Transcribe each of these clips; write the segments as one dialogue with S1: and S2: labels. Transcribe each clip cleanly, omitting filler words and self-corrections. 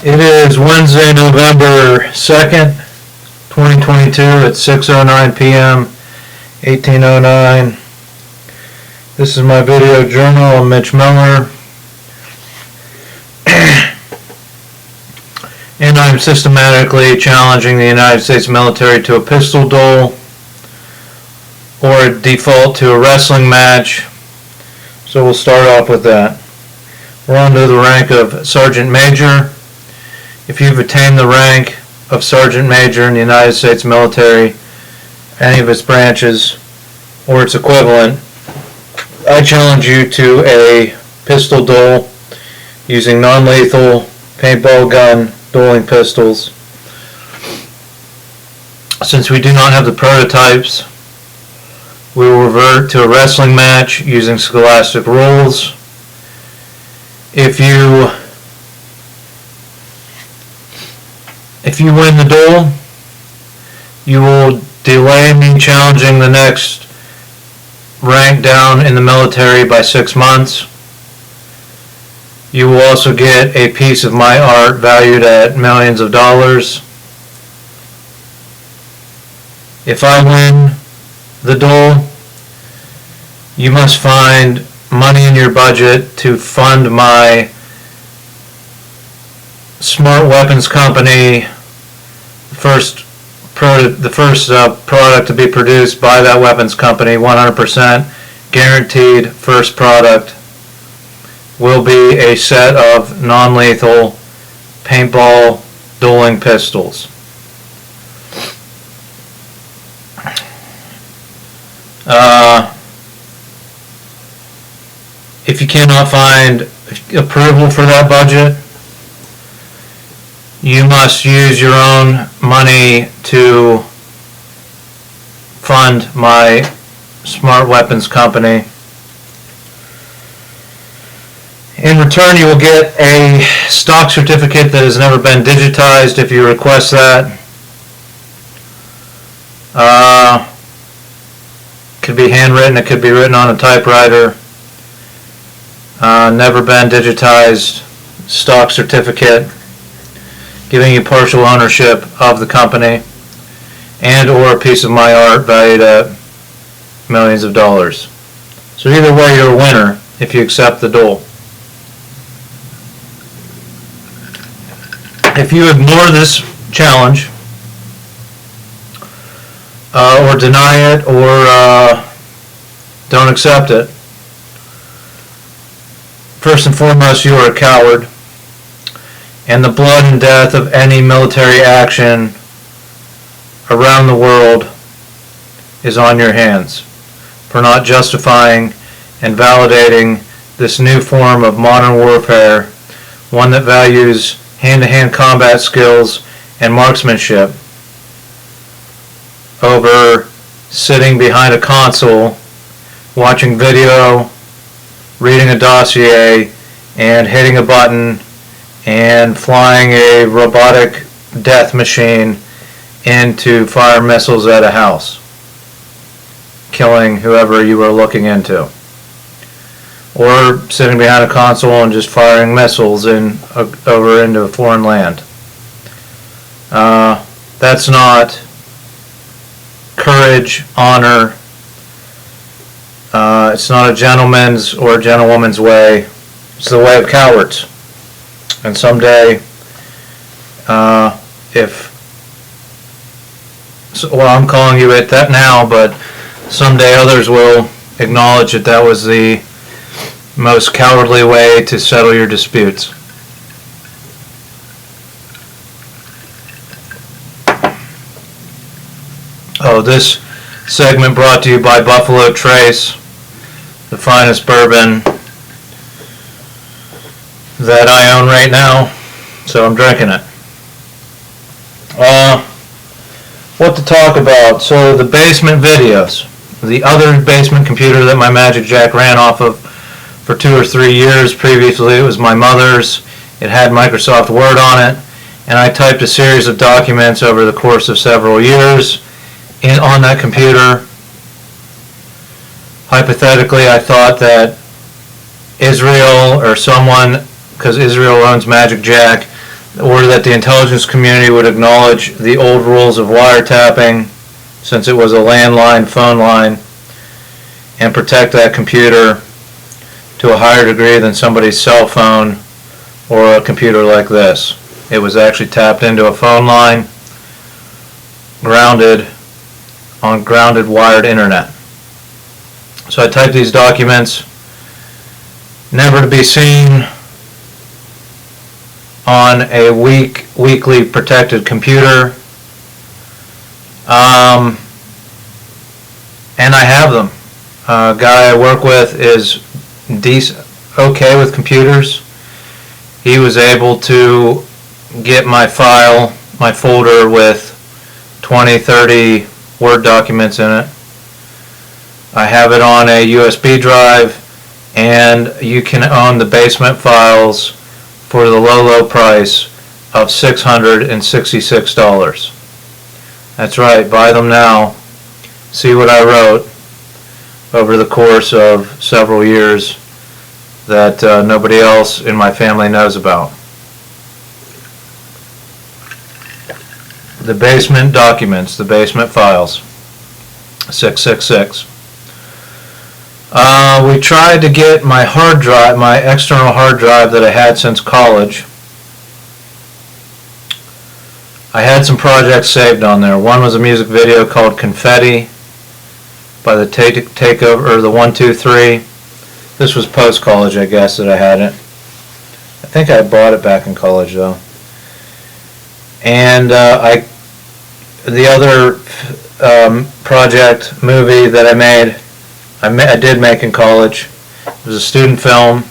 S1: It is Wednesday, November 2nd, 2022 at 6:09 p.m., 1809. This is my video journal. I'm Mitch Miller. And I'm systematically challenging the United States military to a pistol duel or a default to a wrestling match. So we'll start off with that. We're on to the rank of Sergeant Major. If you've attained the rank of Sergeant Major in the United States military, any of its branches, or its equivalent, I challenge you to a pistol duel using non-lethal paintball gun dueling pistols. Since we do not have the prototypes, we will revert to a wrestling match using scholastic rules. If you win the duel, you will delay me challenging the next rank down in the military by 6 months. You will also get a piece of my art valued at millions of dollars. If I win the duel, you must find money in your budget to fund my Smart Weapons Company, the first product to be produced by that weapons company, 100% guaranteed first product, will be a set of non-lethal paintball dueling pistols. If you cannot find approval for that budget, you must use your own money to fund my Smart Weapons Company. In return, you will get a stock certificate that has never been digitized if you request that. Could be handwritten, it could be written on a typewriter. Never been digitized stock certificate giving you partial ownership of the company and or a piece of my art valued at millions of dollars. So either way, you're a winner if you accept the duel. If you ignore this challenge or deny it or don't accept it, first and foremost, you are a coward, and the blood and death of any military action around the world is on your hands for not justifying and validating this new form of modern warfare, one that values hand-to-hand combat skills and marksmanship over sitting behind a console, watching video, reading a dossier, and hitting a button and flying a robotic death machine in to fire missiles at a house, killing whoever you are looking into. Or sitting behind a console and just firing missiles over into a foreign land. That's not courage, honor. It's not a gentleman's or a gentlewoman's way. It's the way of cowards. And someday, I'm calling you it that now, but someday others will acknowledge that that was the most cowardly way to settle your disputes. This segment brought to you by Buffalo Trace, the finest bourbon that I own right now, so I'm drinking it. What to talk about? So the basement videos, the other basement computer that my Magic Jack ran off of for 2 or 3 years previously, it was my mother's. It had Microsoft Word on it, and I typed a series of documents over the course of several years on that computer. Hypothetically, I thought that Israel or someone, because Israel owns Magic Jack, or that the intelligence community would acknowledge the old rules of wiretapping, since it was a landline phone line, and protect that computer to a higher degree than somebody's cell phone or a computer like this. It was actually tapped into a phone line, grounded on grounded wired internet. So I typed these documents, never to be seen on a weekly protected computer, and I have them. A guy I work with is okay with computers. He was able to get my file, my folder with 20, 30 Word documents in it. I have it on a USB drive, and you can own the basement files for the low price of $666. That's right, buy them now. See what I wrote over the course of several years that nobody else in my family knows about. The basement documents, the basement files, 666. We tried to get my hard drive, my external hard drive that I had since college. I had some projects saved on there. One was a music video called Confetti by the Takeover, or the 1-2-3. This was post-college, I guess, that I had it. I think I bought it back in college, though. And the other project movie that I did make in college. It was a student film.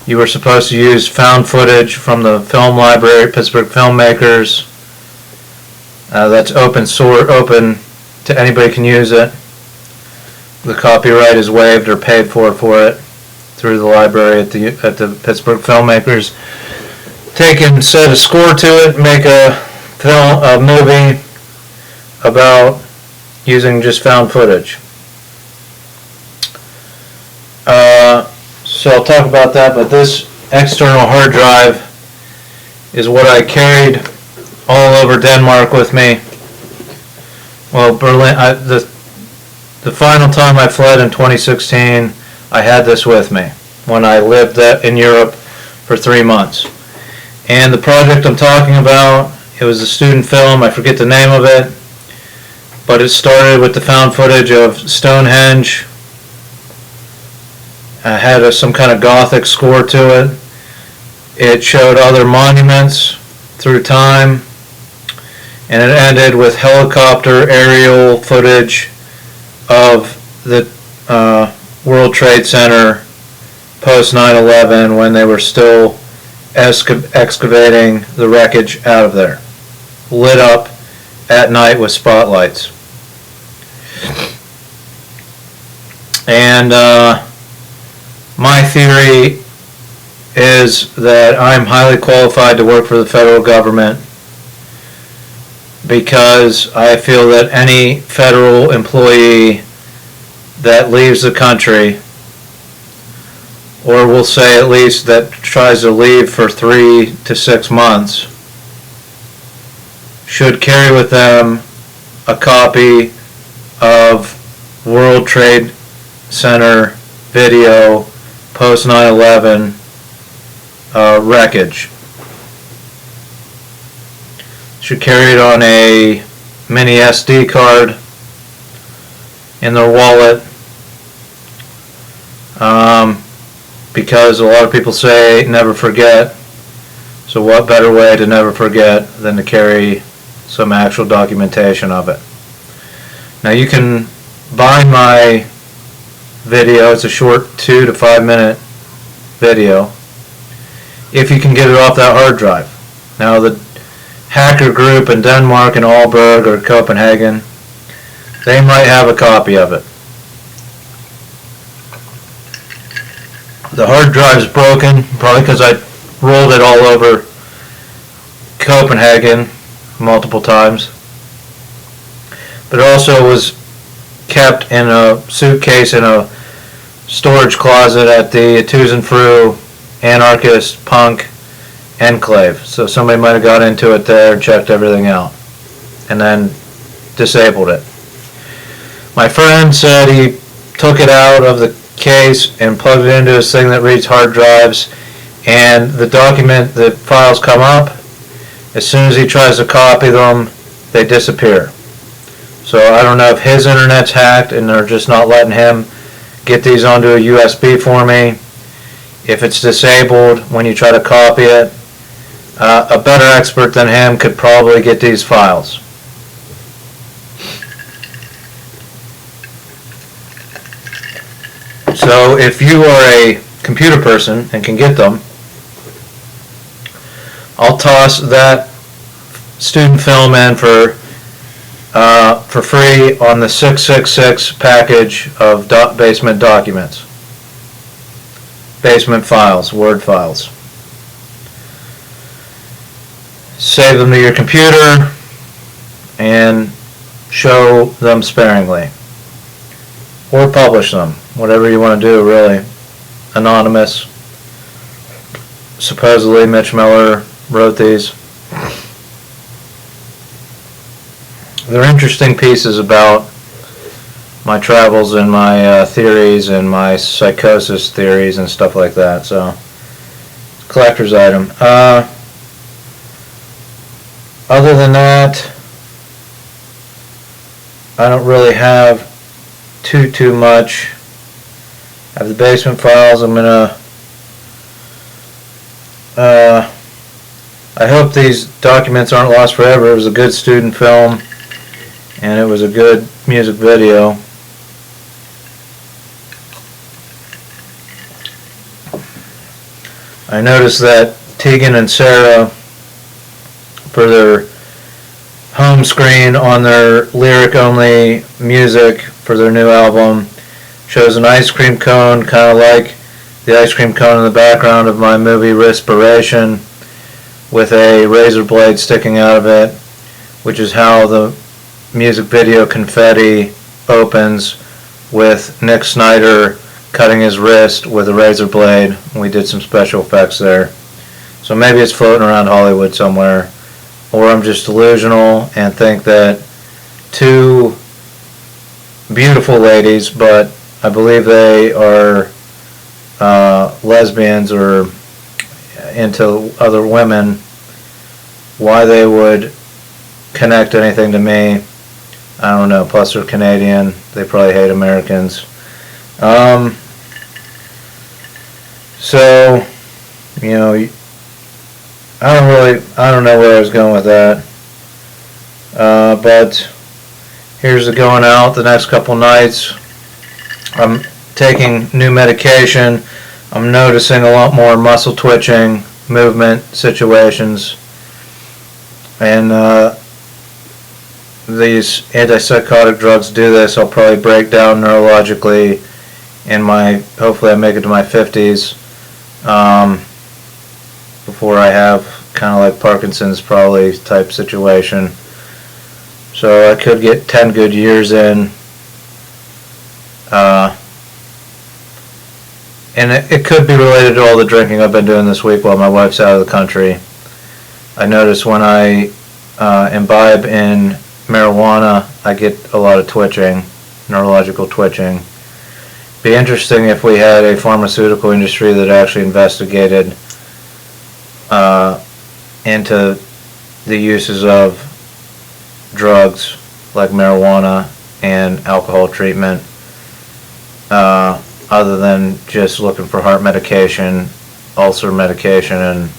S1: You were supposed to use found footage from the film library, Pittsburgh Filmmakers. That's open source, open to anybody can use it. The copyright is waived or paid for it through the library at the Pittsburgh Filmmakers. Set a score to it, make a movie about using just found footage. So I'll talk about that, but this external hard drive is what I carried all over Denmark with me. Well, Berlin, the final time I fled in 2016, I had this with me when I lived in Europe for 3 months. And the project I'm talking about, it was a student film, I forget the name of it, but it started with the found footage of Stonehenge. Had some kind of Gothic score to it. It showed other monuments through time, and it ended with helicopter aerial footage of the World Trade Center post 9/11 when they were still excavating the wreckage out of there, lit up at night with spotlights. And my theory is that I'm highly qualified to work for the federal government because I feel that any federal employee that leaves the country, or we'll say at least that tries to leave for 3 to 6 months, should carry with them a copy of World Trade Center video post 9/11 wreckage. Should carry it on a mini SD card in their wallet, because a lot of people say never forget. So what better way to never forget than to carry some actual documentation of it. Now you can buy my video. It's a short 2 to 5 minute video if you can get it off that hard drive. Now the hacker group in Denmark and Aalborg or Copenhagen, they might have a copy of it. The hard drive's broken, probably because I rolled it all over Copenhagen multiple times. But it also was kept in a suitcase in a storage closet at the Tusenfrue Anarchist Punk enclave. So somebody might have got into it there, checked everything out, and then disabled it. My friend said he took it out of the case and plugged it into his thing that reads hard drives, and the files come up. As soon as he tries to copy them, they disappear. So I don't know if his internet's hacked and they're just not letting him get these onto a USB for me. If it's disabled when you try to copy it, a better expert than him could probably get these files. So if you are a computer person and can get them, I'll toss that student film in for free on the 666 package of basement documents, basement files, Word files. Save them to your computer and show them sparingly, or publish them, whatever you want to do, really. Anonymous. Supposedly Mitch Miller wrote these. They're interesting pieces about my travels and my theories and my psychosis theories and stuff like that. So, collector's item. Other than that, I don't really have too much. I have the basement files. I'm gonna. I hope these documents aren't lost forever. It was a good student film, and it was a good music video. I noticed that Tegan and Sarah, for their home screen on their lyric-only music for their new album, shows an ice cream cone, kind of like the ice cream cone in the background of my movie Respiration, with a razor blade sticking out of it, which is how the music video Confetti opens, with Nick Snyder cutting his wrist with a razor blade. We did some special effects there. So maybe it's floating around Hollywood somewhere, or I'm just delusional and think that two beautiful ladies, but I believe they are lesbians or into other women, why they would connect anything to me, I don't know. Plus they're Canadian, they probably hate Americans. So, you know, I don't know where I was going with that. But here's the going out the next couple nights. I'm taking new medication. I'm noticing a lot more muscle twitching, movement situations, and these antipsychotic drugs do this. I'll probably break down neurologically in hopefully I make it to my 50s, before I have kind of like Parkinson's probably type situation. So I could get 10 good years in. And it could be related to all the drinking I've been doing this week while my wife's out of the country. I notice when I imbibe in marijuana, I get a lot of twitching, neurological twitching. Be interesting if we had a pharmaceutical industry that actually investigated into the uses of drugs like marijuana and alcohol treatment, other than just looking for heart medication, ulcer medication, and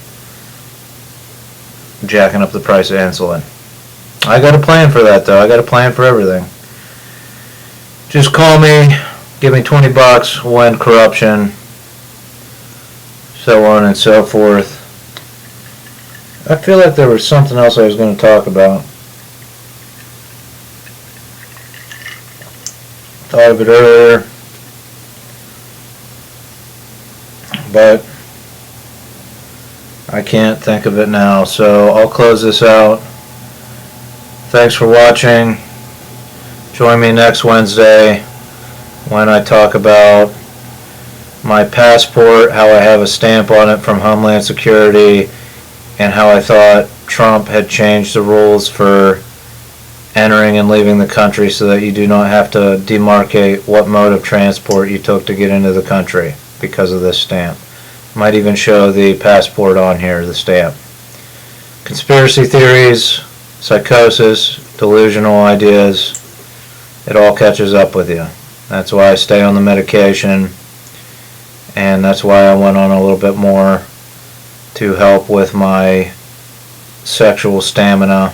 S1: jacking up the price of insulin. I got a plan for that, though. I got a plan for everything. Just call me, give me $20, we'll end corruption, so on and so forth. I feel like there was something else I was going to talk about. Thought of it earlier, but I can't think of it now, so I'll close this out. Thanks for watching. Join me next Wednesday when I talk about my passport, how I have a stamp on it from Homeland Security, and how I thought Trump had changed the rules for entering and leaving the country so that you do not have to demarcate what mode of transport you took to get into the country because of this stamp. Might even show the passport on here, the stamp. Conspiracy theories, psychosis, delusional ideas, it all catches up with you. That's why I stay on the medication, and that's why I went on a little bit more to help with my sexual stamina,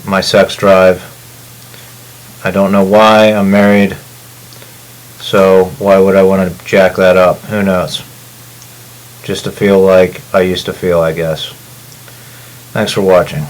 S1: my sex drive. I don't know why. I'm married, so why would I want to jack that up? Who knows? Just to feel like I used to feel, I guess. Thanks for watching.